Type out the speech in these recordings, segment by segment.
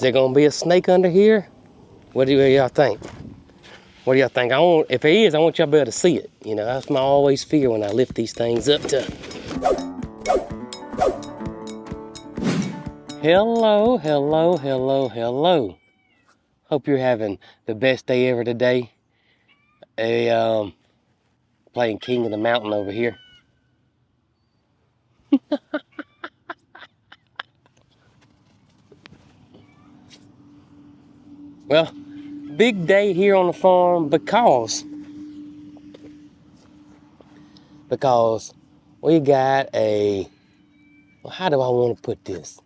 there gonna be a snake under here? What do y'all think? What do y'all think? If there is, I want y'all to be able to see it. You know, that's my always fear when I lift these things up to. Hello, hello, hello, hello. Hope you're having the best day ever today. Playing King of the Mountain over here. Well, big day here on the farm because we got well, how do I want to put this?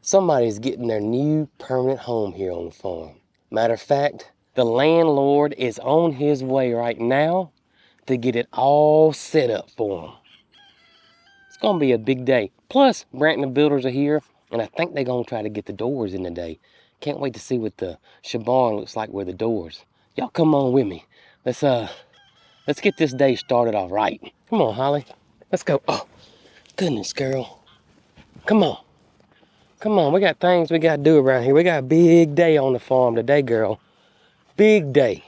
Somebody's getting their new permanent home here on the farm. Matter of fact, the landlord is on his way right now to get it all set up for them. It's gonna be a big day. Plus, Brant and the builders are here, and I think they're gonna try to get the doors in today. Can't wait to see what the barn looks like with the doors. Y'all come on with me. Let's get this day started off right. Come on, Holly. Let's go. Oh, goodness, girl. Come on. Come on, we got things we gotta do around here. We got a big day on the farm today, girl. Big day.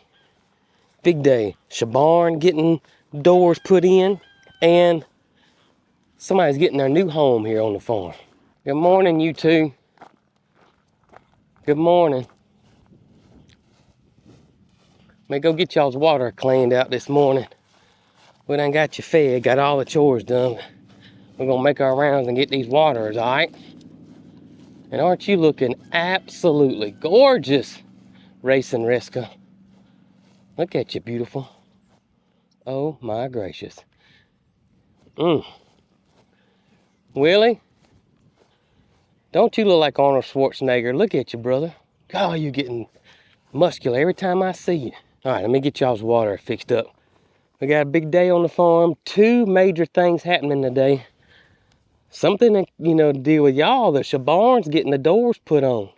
Big day. Shabarn getting doors put in, and somebody's getting their new home here on the farm. Good morning, you two. Good morning. May go get y'all's water cleaned out this morning. We done got you fed, got all the chores done. We're gonna make our rounds and get these waters, all right? And aren't you looking absolutely gorgeous, Racing Reska? Look at you, beautiful. Oh my gracious. Willie, don't you look like Arnold Schwarzenegger? Look at you, brother. God, you getting muscular every time I see you. All right, let me get y'all's water fixed up. We got a big day on the farm. 2 major things happening today. Something that, to deal with y'all. The Shabarn's getting the doors put on.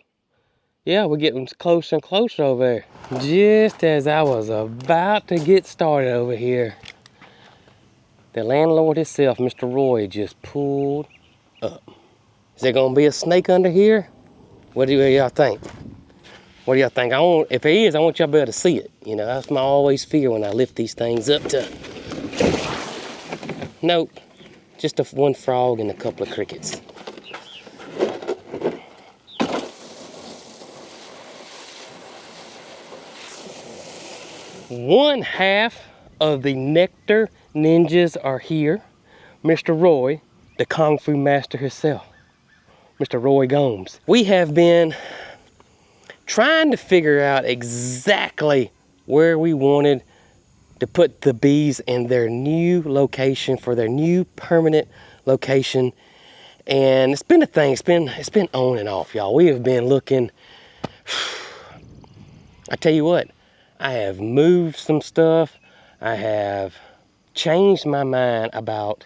Yeah, we're getting closer and closer over there. Just as I was about to get started over here, the landlord himself, Mr. Roy, just pulled up. Is there gonna be a snake under here? What do y'all think? What do y'all think? If there is, I want y'all to be able to see it. You know, that's my always fear when I lift these things up to. Nope, just one frog and a couple of crickets. One half of the nectar ninjas are here. Mr. Roy, the Kung Fu master himself. Mr. Roy Gomes. We have been trying to figure out exactly where we wanted to put the bees in their new location, for their new permanent location. And it's been a thing, it's been on and off, y'all. We have been looking. I tell you what, I have moved some stuff. I have changed my mind about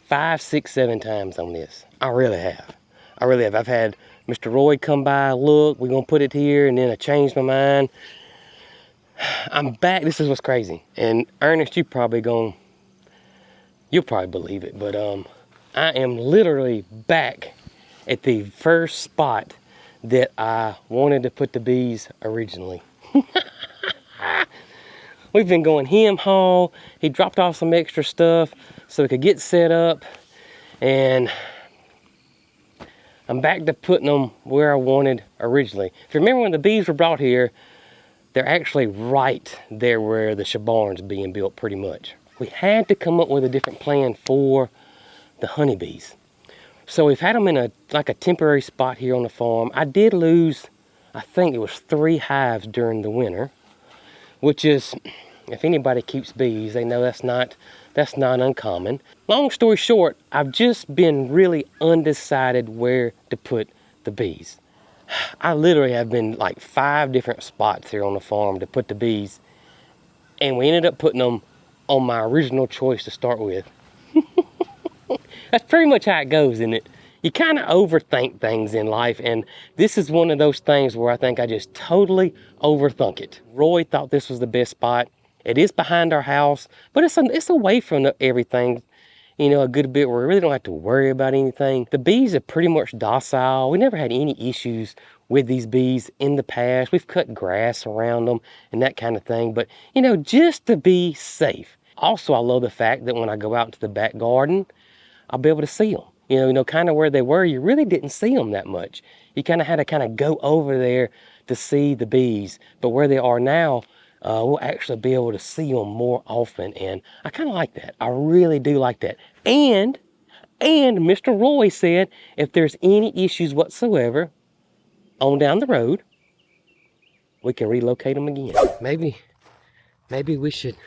5, 6, 7 times on this. I really have. I've had Mr. Roy come by, look, we're gonna put it here, and then I changed my mind. I'm back. This is what's crazy. And Ernest, you'll probably believe it, but I am literally back at the first spot that I wanted to put the bees originally. We've been going hem haul. He dropped off some extra stuff so we could get set up, and I'm back to putting them where I wanted originally. If you remember when the bees were brought here, they're actually right there where the Shabarn's being built pretty much. We had to come up with a different plan for the honeybees. So we've had them in a temporary spot here on the farm. I did lose, I think it was 3 hives during the winter, which is, if anybody keeps bees, they know that's not uncommon. Long story short, I've just been really undecided where to put the bees. I literally have been like 5 different spots here on the farm to put the bees, and we ended up putting them on my original choice to start with. That's pretty much how it goes, isn't it? You kind of overthink things in life, and this is one of those things where I think I just totally overthunk it. Roy thought this was the best spot. It is behind our house, but it's away from everything. you know, a good bit where we really don't have to worry about anything. The bees are pretty much docile. We never had any issues with these bees in the past. We've cut grass around them and that kind of thing, but you know, just to be safe. Also, I love the fact that when I go out into the back garden, I'll be able to see them. You know, kind of where they were, you really didn't see them that much. You kind of had to kind of go over there to see the bees. But where they are now, we'll actually be able to see them more often. And I kind of like that. I really do like that. And Mr. Roy said, if there's any issues whatsoever on down the road, we can relocate them again. Maybe we should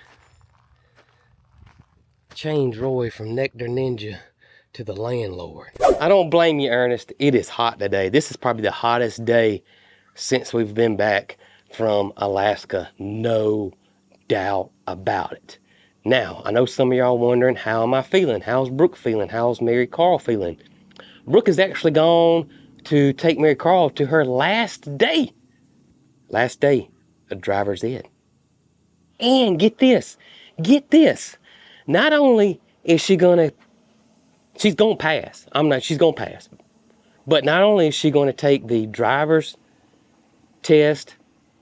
change Roy from Nectar Ninja to the landlord. I don't blame you, Ernest. It is hot today. This is probably the hottest day since we've been back from Alaska. No doubt about it. Now, I know some of y'all wondering, how am I feeling? How's Brooke feeling? How's Mary Carl feeling? Brooke has actually gone to take Mary Carl to her last day of driver's ed. And get this. Not only is she's gonna pass. She's gonna pass. But not only is she gonna take the driver's test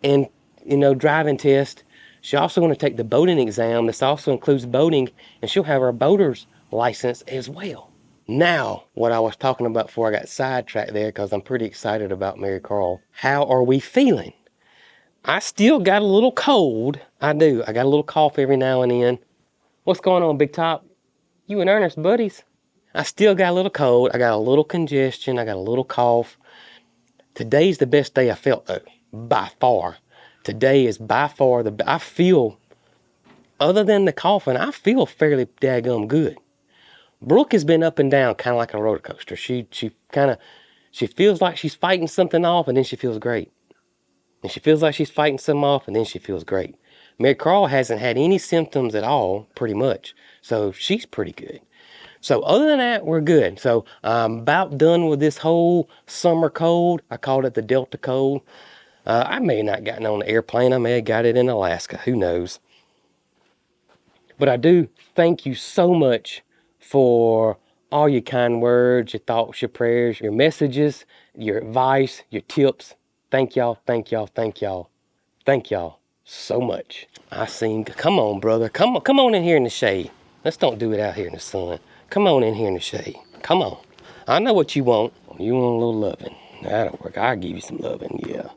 and, you know, driving test, she's also gonna take the boating exam. This also includes boating, and she'll have her boater's license as well. Now, what I was talking about before I got sidetracked there, because I'm pretty excited about Mary Carl. How are we feeling? I still got a little cold. I do. I got a little cough every now and then. What's going on, Big Top? You and Ernest buddies. I still got a little cold. I got a little congestion. I got a little cough. Today's the best day I felt, though, by far. Today is by far I feel, other than the coughing, I feel fairly daggum good. Brooke has been up and down, kind of like a roller coaster. She feels like she's fighting something off, and then she feels great. And she feels like she's fighting something off, and then she feels great. Mary Carl hasn't had any symptoms at all, pretty much. So she's pretty good. So other than that, we're good. So I'm about done with this whole summer cold. I called it the Delta cold. I may have not gotten on the airplane. I may have got it in Alaska. Who knows? But I do thank you so much for all your kind words, your thoughts, your prayers, your messages, your advice, your tips. Thank y'all, thank y'all, thank y'all, thank y'all so much. Come on, brother. Come on in here in the shade. Let's don't do it out here in the sun. Come on in here in the shade. Come on. I know what you want. You want a little loving. That'll work. I'll give you some loving, yeah.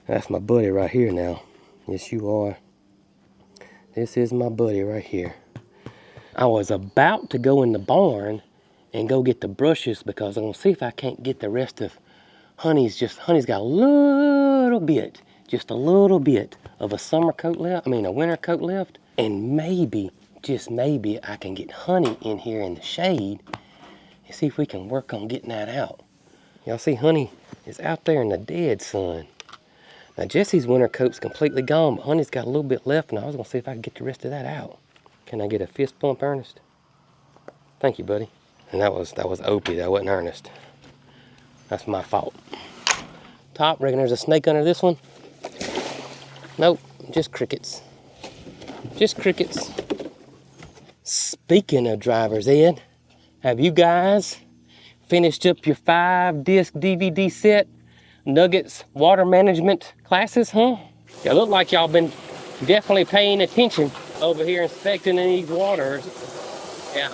That's my buddy right here now. Yes, you are. This is my buddy right here. I was about to go in the barn and go get the brushes because I'm gonna see if I can't get the rest of Honey's got a little bit, just a little bit of a a winter coat left. And maybe, just maybe, I can get Honey in here in the shade and see if we can work on getting that out. Y'all see Honey is out there in the dead sun. Now Jesse's winter coat's completely gone, but Honey's got a little bit left, and I was gonna see if I can get the rest of that out. Can I get a fist bump, Ernest? Thank you, buddy. And that was Opie, that wasn't Ernest. That's my fault. Top, reckon there's a snake under this one? Nope, just crickets. Just crickets. Speaking of driver's ed, have you guys finished up your 5-disc DVD set, Nuggets water management classes, huh? It look like y'all been definitely paying attention over here inspecting these waters. Yeah.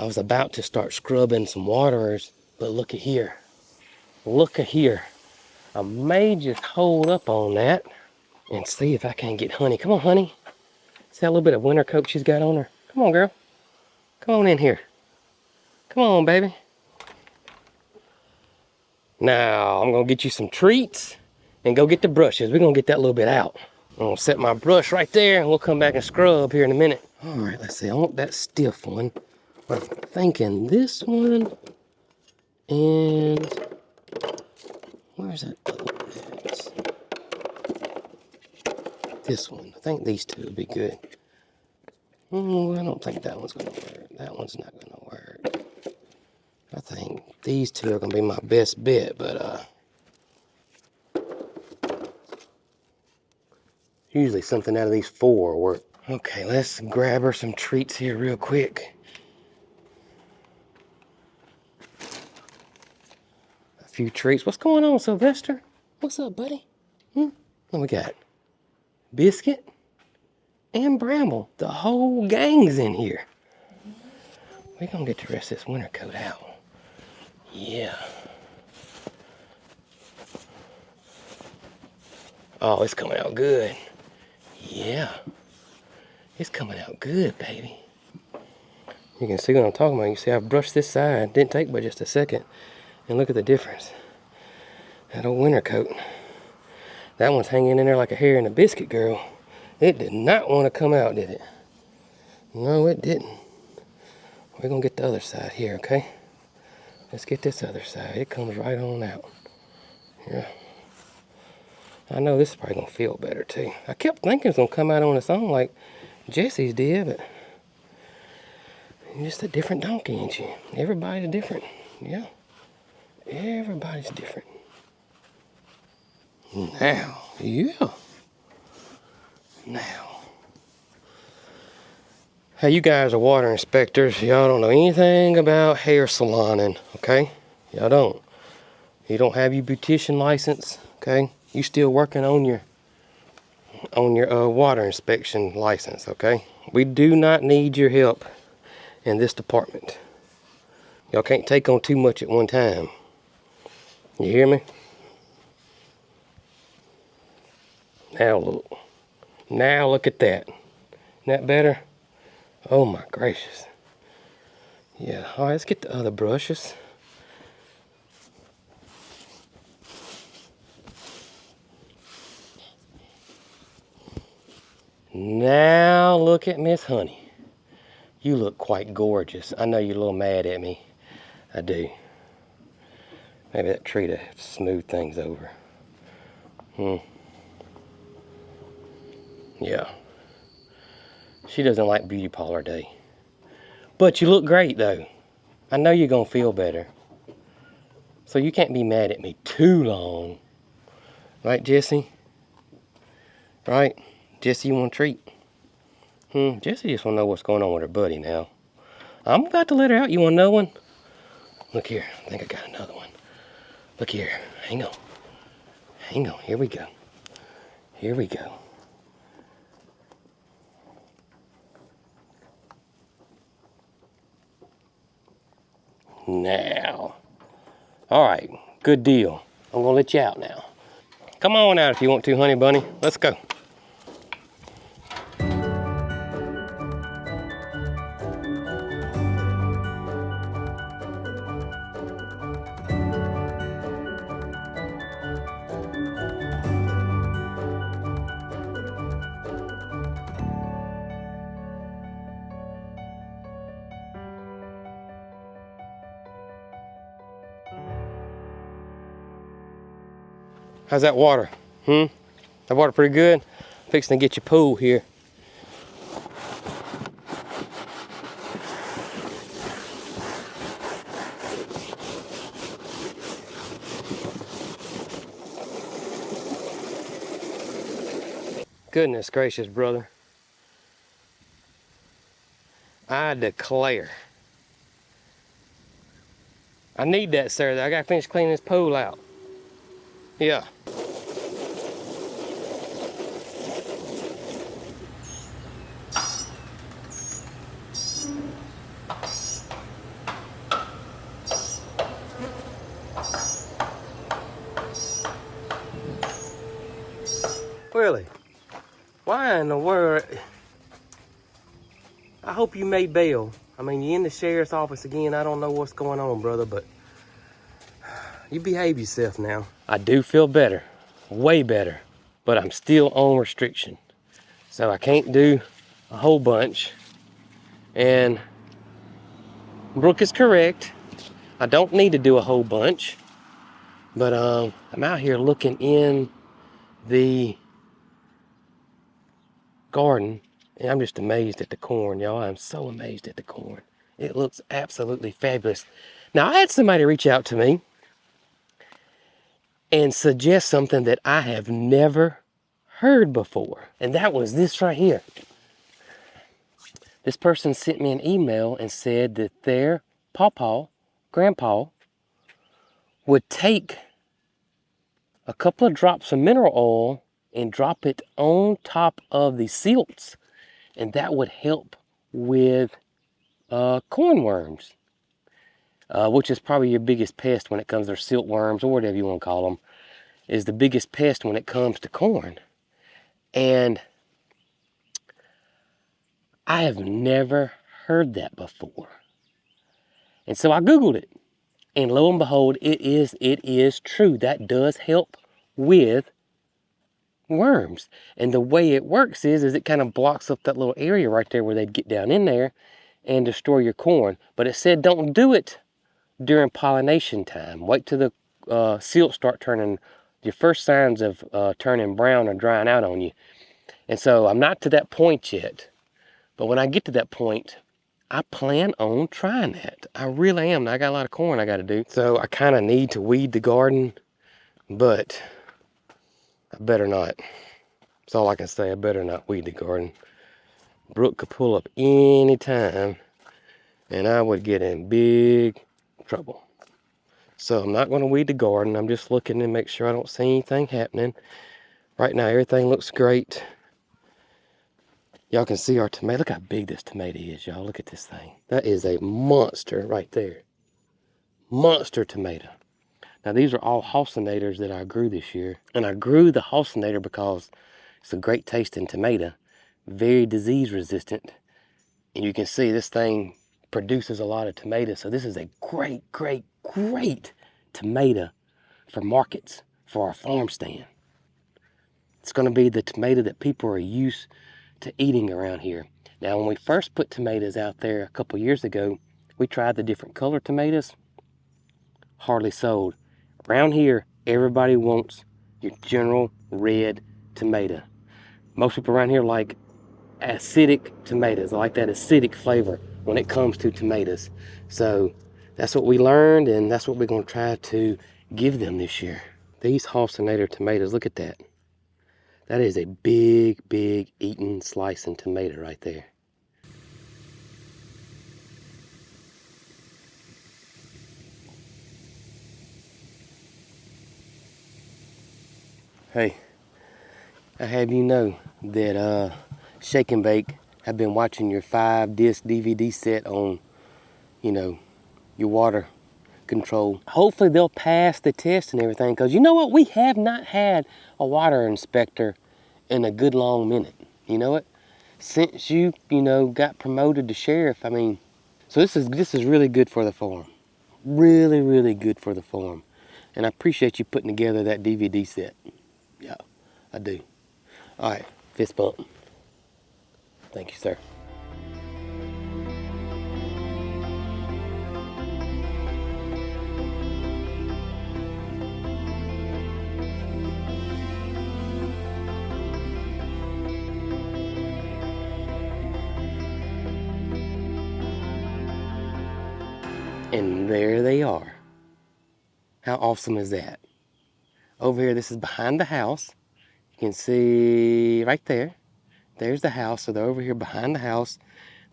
I was about to start scrubbing some waterers, but look at here. Look at here. I may just hold up on that and see if I can get Honey. Come on, Honey. See that little bit of winter coat she's got on her? Come on, girl. Come on in here. Come on, baby. Now, I'm gonna get you some treats and go get the brushes. We're gonna get that little bit out. I'm gonna set my brush right there and we'll come back and scrub here in a minute. All right, let's see. I want that stiff one. I'm thinking this one and where's that other one at? This one. I think these two would be good. I don't think that one's gonna work. That one's not gonna work. I think these two are gonna be my best bet, but usually something out of these four will work. Okay, let's grab her some treats here real quick. A few treats. What's going on, Sylvester? What's up, buddy? What we got? Biscuit and Bramble. The whole gang's in here. We're gonna get the rest of this winter coat out. Yeah. Oh, it's coming out good. Yeah. It's coming out good, baby. You can see what I'm talking about. You see I've brushed this side. Didn't take but just a second. And look at the difference. That old winter coat. That one's hanging in there like a hair in a biscuit, girl. It did not want to come out, did it? No, it didn't. We're gonna get the other side here, okay? Let's get this other side. It comes right on out. Yeah. I know this is probably gonna feel better too. I kept thinking it's gonna come out on its own like Jesse's did, but you're just a different donkey, ain't you? Everybody's different. Yeah. Everybody's different. Now, yeah. Now. Hey, you guys are water inspectors. Y'all don't know anything about hair saloning, okay? Y'all don't. You don't have your beautician license, okay? You still working on your water inspection license, okay? We do not need your help in this department. Y'all can't take on too much at one time. You hear me? Now look. Now look at that. Isn't that better? Oh my gracious. Yeah, all right, let's get the other brushes. Now look at Miss Honey. You look quite gorgeous. I know you're a little mad at me. I do. Maybe that tree to smooth things over. Yeah. She doesn't like beauty parlor day. But you look great though. I know you're gonna feel better. So you can't be mad at me too long. Right, Jesse? Right? Jesse, you want a treat? Jesse just wanna know what's going on with her buddy now. I'm about to let her out. You wanna know one? Look here. I think I got another one. Look here. Hang on. Hang on. Here we go. Here we go. Now. All right. Good deal. I'm gonna let you out now. Come on out if you want to, honey bunny. Let's go. How's that water? That water pretty good? Fixing to get your pool here. Goodness gracious, brother. I declare. I need that, sir. I gotta finish cleaning this pool out. Yeah. Really? Why in the world? I hope you made bail. I mean, you're in the sheriff's office again. I don't know what's going on, brother, but you behave yourself now. I do feel better, way better, but I'm still on restriction. So I can't do a whole bunch. And Brooke is correct. I don't need to do a whole bunch, but I'm out here looking in the garden, and I'm just amazed at the corn, y'all. I'm so amazed at the corn. It looks absolutely fabulous. Now, I had somebody reach out to me and suggest something that I have never heard before, and that was this right here. This person sent me an email and said that their grandpa, would take a couple of drops of mineral oil and drop it on top of the silts, and that would help with corn worms, which is probably your biggest pest when it comes to silt worms, or whatever you want to call them, is the biggest pest when it comes to corn. And I have never heard that before. And so I Googled it, and lo and behold, it is true. That does help with worms. And the way it works is it kind of blocks up that little area right there where they'd get down in there and destroy your corn. But it said don't do it during pollination time. Wait till the silts start turning, your first signs of turning brown or drying out on you. And so I'm not to that point yet, but when I get to that point, I plan on trying that. I really am. I got a lot of corn I got to do. So I kind of need to weed the garden, but I better not. That's all I can say. I better not weed the garden. Brooke could pull up any time and I would get in big trouble. So I'm not going to weed the garden. I'm just looking to make sure I don't see anything happening. Right now everything looks great. Y'all can see our tomato. Look how big this tomato is, y'all. Look at this thing. That is a monster right there. Monster tomato. Now these are all halcinators that I grew this year. And I grew the halcinator because it's a great tasting tomato. Very disease resistant. And you can see this thing produces a lot of tomatoes. So this is a great, great, great tomato for markets, for our farm stand. It's going to be the tomato that people are used to eating around here. Now, when we first put tomatoes out there a couple years ago, we tried the different color tomatoes. Hardly sold. Around here, everybody wants your general red tomato. Most people around here like acidic tomatoes. I like that acidic flavor when it comes to tomatoes. So that's what we learned, and that's what we're going to try to give them this year. These halcinator tomatoes, look at that. That is a big, big eating, slicing tomato right there. Hey, I have you know that Shake and Bake have been watching your 5-disc DVD set on, your water control. Hopefully they'll pass the test and everything, because you know what? We have not had a water inspector in a good long minute. You know it? Since you got promoted to sheriff, I mean, so this is really good for the farm. Really, really good for the farm. And I appreciate you putting together that DVD set. Yeah, I do. All right, fist bump. Thank you, sir. And there they are. How awesome is that? Over here, this is behind the house. You can see right there. There's the house. So they're over here behind the house.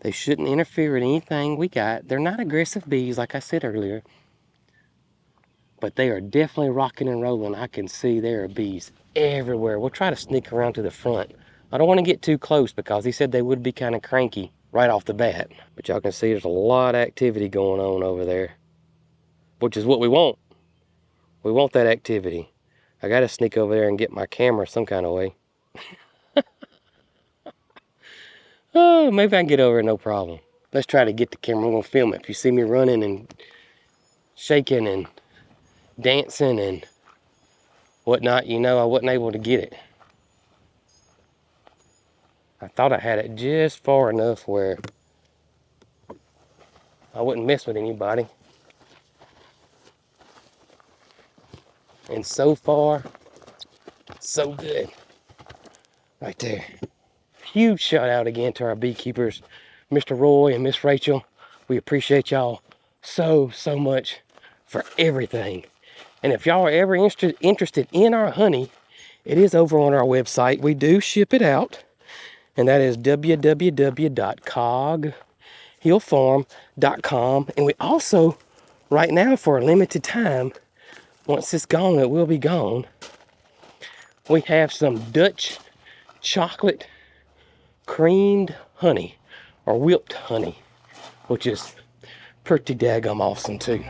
They shouldn't interfere with anything we got. They're not aggressive bees, like I said earlier. But they are definitely rocking and rolling. I can see there are bees everywhere. We'll try to sneak around to the front. I don't want to get too close because he said they would be kind of cranky right off the bat. But y'all can see there's a lot of activity going on over there, which is what we want. We want that activity. I got to sneak over there and get my camera some kind of way. Oh, maybe I can get over it, no problem. Let's try to get the camera. I'm going to film it. If you see me running and shaking and dancing and whatnot, I wasn't able to get it. I thought I had it just far enough where I wouldn't mess with anybody. And so far, so good. Right there. Huge shout out again to our beekeepers, Mr. Roy and Miss Rachel. We appreciate y'all so much for everything. And if y'all are ever interested in our honey, it is over on our website. We do ship it out. and that is www.coghillfarm.com. And we also, right now, for a limited time, once it's gone, it will be gone, we have some Dutch chocolate creamed honey, or whipped honey, which is pretty daggum awesome too.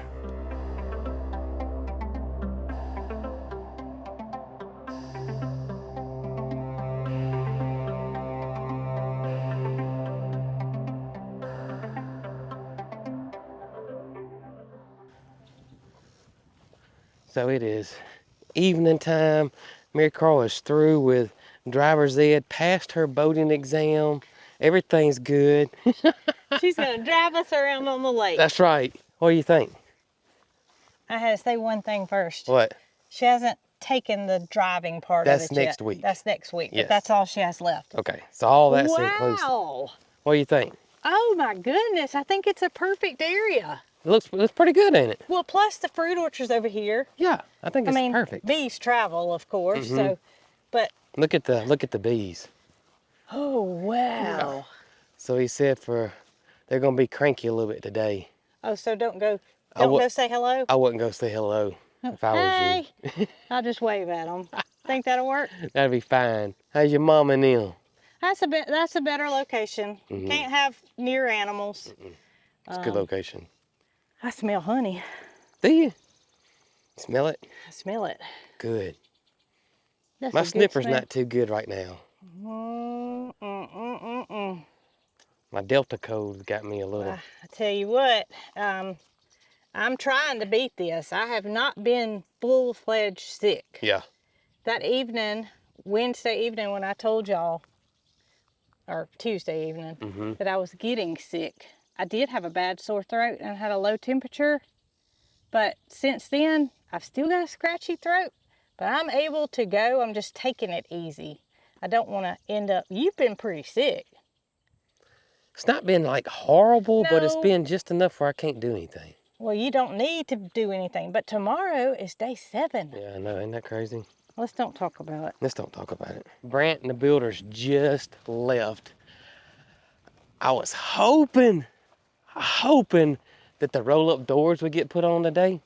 So it is evening time. Mary Carl is through with driver's ed, passed her boating exam. Everything's good. She's gonna drive us around on the lake. That's right. What do you think? I had to say one thing first. What? She hasn't taken the driving part of That's it yet. next week. That's next week, Yes. but that's all she has left. Okay, so all that's inclusive. Wow. What do you think? Oh my goodness, I think it's a perfect area. It looks pretty good, ain't it? Well, plus the fruit orchard's over here. Yeah, I think it's perfect. Bees travel, of course, so, but. Look at the bees. Oh, wow. Yeah. So he said they're gonna be cranky a little bit today. Oh, so don't go say hello? I wouldn't go say hello if I was you. I'll just wave at them. Think that'll work? That'd be fine. How's your mom and them? That's a better location. Can't have near animals. It's a good location. I smell honey. Do you? Smell it? I smell it. Good. That's My a good sniffer's smell. not too good right now. My Delta code's got me a little. I tell you what, I'm trying to beat this. I have not been full-fledged sick. Yeah. That evening, Wednesday evening, when I told y'all, or Tuesday evening, that I was getting sick, I did have a bad sore throat and had a low temperature. But since then, I've still got a scratchy throat, but I'm able to go. I'm just taking it easy. I don't want to end up, you've been pretty sick. It's not been like horrible, but it's No. been just enough where I can't do anything. Well, you don't need to do anything, but tomorrow is day 7. Yeah, I know. Ain't that crazy? Let's don't talk about it. Let's don't talk about it. Brant and the builders just left. I was hoping that the roll-up doors would get put on today,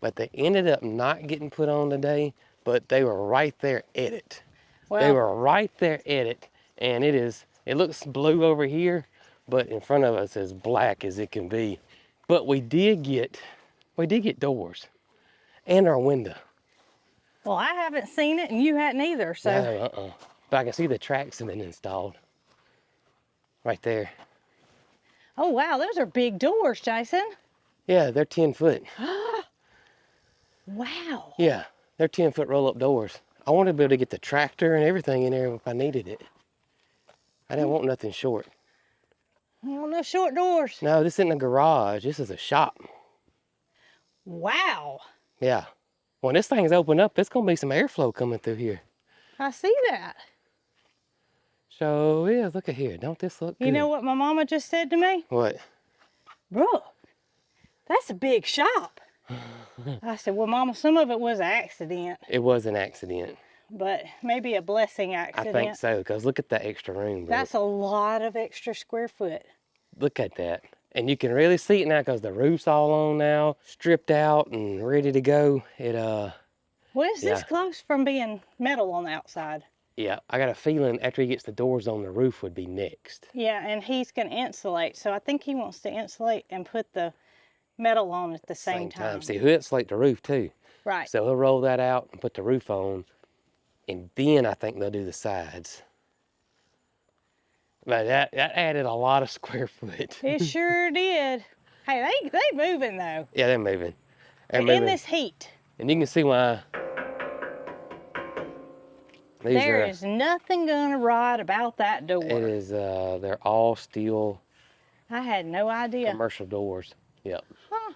but they ended up not getting put on today, but they were right there at it. Well, They were right there at it, and it looks blue over here, but in front of us is black as it can be. But we did get doors and our window. well, I haven't seen it, and you hadn't either, so. No, but I can see the tracks have been installed. Right there. Oh, wow, those are big doors, Jason. Yeah, they're 10 foot. Wow. Yeah, they're 10-foot roll-up doors. I wanted to be able to get the tractor and everything in there if I needed it. I didn't want nothing short. Oh, no short doors. No, this isn't a garage. This is a shop. Wow. Yeah. When this thing's opened up, there's going to be some airflow coming through here. I see that. So, yeah, look at here. Don't this look good? You know what my mama just said to me? What? Bro, that's a big shop. I said, well, Mama, some of it was an accident, It was an accident. but maybe a blessing accident. I think so, because look at that extra room, bro. That's a lot of extra square foot. Look at that. And you can really see it now because the roof's all on now, stripped out and ready to go. Well, is this close from being metal on the outside? Yeah, I got a feeling after he gets the doors on, the roof would be next. Yeah, and he's going to insulate. So I think he wants to insulate and put the metal on at the same time. See, he'll insulate the roof too. Right. So he'll roll that out and put the roof on, and then I think they'll do the sides. But that added a lot of square foot. It sure did. Hey, they moving though. Yeah, they're moving. In this heat. And you can see why. There is nothing gonna rot about that door. It is, they're all steel. I had no idea. Commercial doors. Yep. Huh.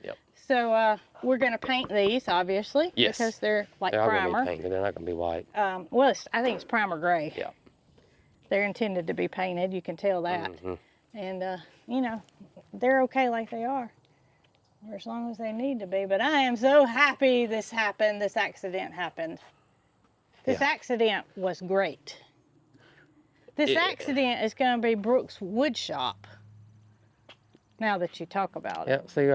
Yep. So we're gonna paint these, obviously. Yes. Because they're like They're all primer. gonna be painted. They're not gonna be white. Well, I think it's primer gray. Yeah. They're intended to be painted. You can tell that. Mm-hmm. And you know, they're okay like they are, or as long as they need to be. But I am so happy this happened. This accident happened. This accident was great. This accident is going to be Brooks' wood shop. Now that you talk about it. Yeah, see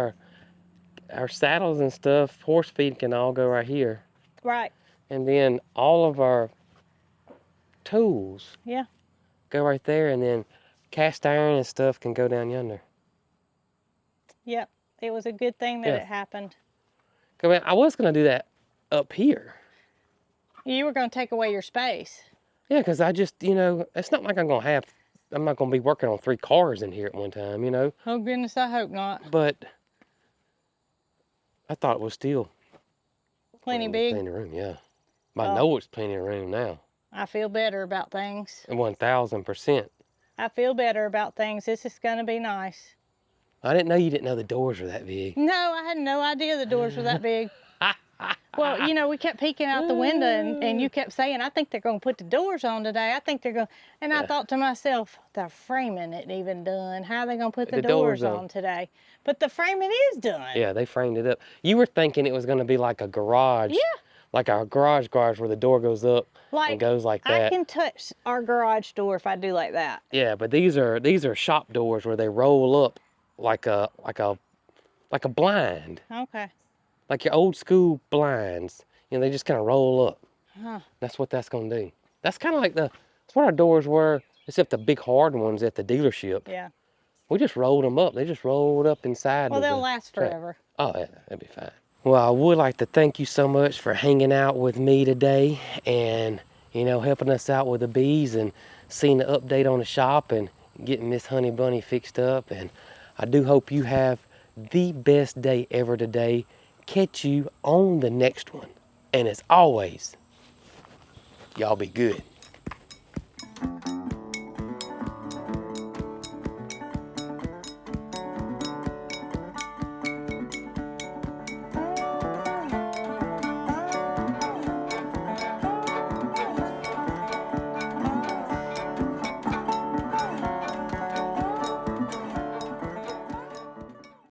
our saddles and stuff, horse feed can all go right here. Right. And then all of our tools Yeah. go right there, and then cast iron and stuff can go down yonder. Yep. It was a good thing that Yeah. it happened. I was gonna do that up here. You were going to take away your space. Yeah, because I just, it's not like I'm not gonna be working on 3 cars in here at one time, Oh, goodness, I hope not. But I thought it was still Plenty big. Plenty of room, yeah. I Oh. know it's plenty of room now. I feel better about things. 1000%. I feel better about things. This is going to be nice. I didn't know you didn't know the doors were that big. No, I had no idea the doors were that big. Well, we kept peeking out the window and you kept saying, I think they're going to put the doors on today. I think they're going to. And I thought to myself, the framing isn't even done. How are they going to put the doors on today? But the framing is done. Yeah, they framed it up. You were thinking it was going to be like a garage. Yeah. Like our garage where the door goes up and goes like that. I can touch our garage door if I do like that. Yeah, but these are shop doors where they roll up like a blind. Okay. Like your old school blinds. They just kind of roll up. Huh. That's what that's going to do. That's kind of like that's what our doors were, except the big hard ones at the dealership. Yeah. We just rolled them up. They just rolled up inside. Well, they'll last forever. Oh, yeah, that'd be fine. Well, I would like to thank you so much for hanging out with me today and, helping us out with the bees and seeing the update on the shop and getting Miss Honey Bunny fixed up. And I do hope you have the best day ever today. Catch you on the next one. And as always, y'all be good.